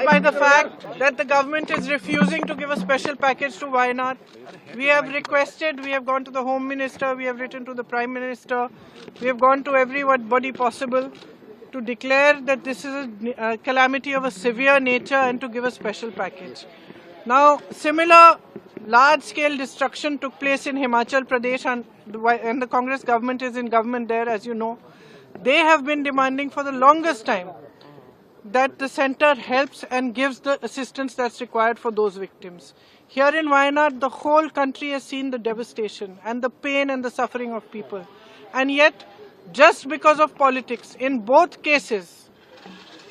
by the fact that the government is refusing to give a special package to Wayanad. We have requested, we have gone to the Home Minister, we have written to the Prime Minister, we have gone to everybody possible to declare that this is a calamity of a severe nature and to give a special package. Now, similar large-scale destruction took place in Himachal Pradesh, and the Congress government is in government there, as you know. They have been demanding for the longest time that the center helps and gives the assistance that's required for those victims. Here in Wayanad, the whole country has seen the devastation and the pain and the suffering of people. And yet, just because of politics, in both cases,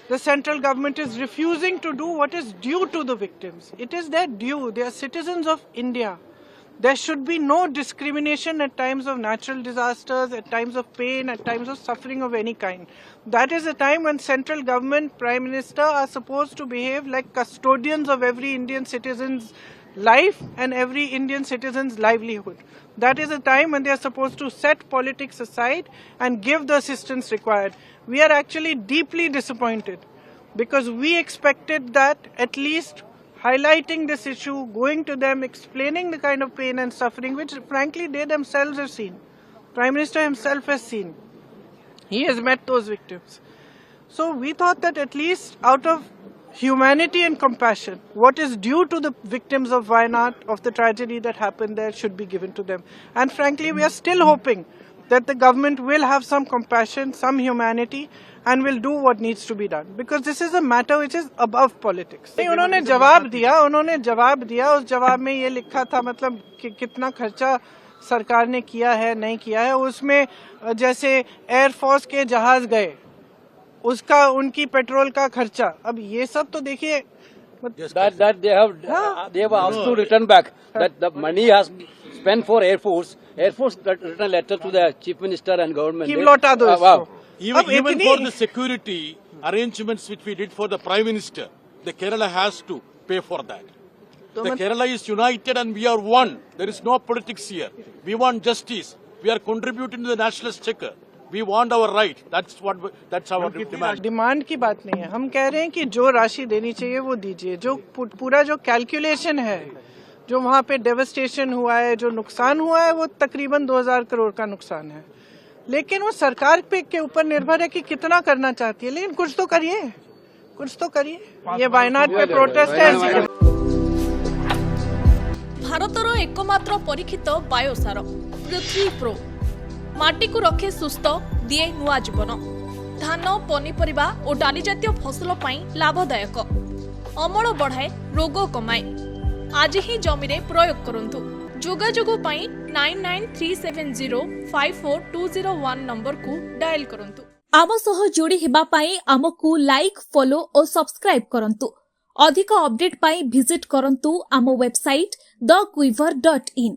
the central government is refusing to do what is due to the victims. It is their due. They are citizens of India. There should be no discrimination at times of natural disasters, at times of pain, at times of suffering of any kind. That is a time when central government, Prime Minister are supposed to behave like custodians of every Indian citizen's life and every Indian citizen's livelihood. That is a time when they are supposed to set politics aside and give the assistance required. We are actually deeply disappointed because we expected that at least highlighting this issue, going to them, explaining the kind of pain and suffering which frankly they themselves have seen. Prime Minister himself has seen. He has met those victims. So we thought that at least out of humanity and compassion, what is due to the victims of Wayanad, of the tragedy that happened there, should be given to them. And frankly, we are still hoping that the government will have some compassion, some humanity, and will do what needs to be done. Because this is a matter which is above politics. उन्होंने जवाब दिया, उस जवाब में ये लिखा था मतलब कि कितना खर्चा सरकार ने किया है, नहीं किया है. उसमें जैसे एयरफोर्स के जहाज गए, उसका उनकी पेट्रोल का खर्चा. अब ये सब तो देखिए that they have asked to return back that the money has spent for Air Force written a letter to the Chief Minister and government. कि लौटा दो इसको. Even for the security arrangements which we did for the Prime Minister, the Kerala has to pay for that. The Kerala is united and we are one. There is no politics here. We want justice. We are contributing to the nationalist checker. We want our right. That's our demand. Demand की बात नहीं है. हम कह रहे हैं कि जो राशि देनी चाहिए वो दीजिए. जो पूरा जो कैलकुलेशन है, जो वहाँ पे डेवस्टेशन हुआ है, जो नुकसान हुआ है, वो तकरीबन 2000 करोड़ का नुकसान है. लेकिन वो सरकार पे के ऊपर निर्भर है कि कितना करना चाहती है. लेकिन कुछ तो करिए. ये वायनाड पे प्रोटेस्ट है. भारतर एकमात्र परीक्षित बायोसार पृथ्वी प्रो माटी को रखे सुस्थ दिए नुआ जीवन. धान पनीपरिबा और डाली जातीय फसल लाभदायक, अमल बढ़ाए, रोग कमाए. आज ही जमीरे प्रयोग करंतु. जोगाजोग 9937054201 नंबर को डायल करंतु. आम सह जोड़ी हेबा पाई आमको लाइक, फॉलो और सब्सक्राइब करंतु. अधिक अपडेट पाई विजिट करंतु आम वेबसाइट thequiver.in.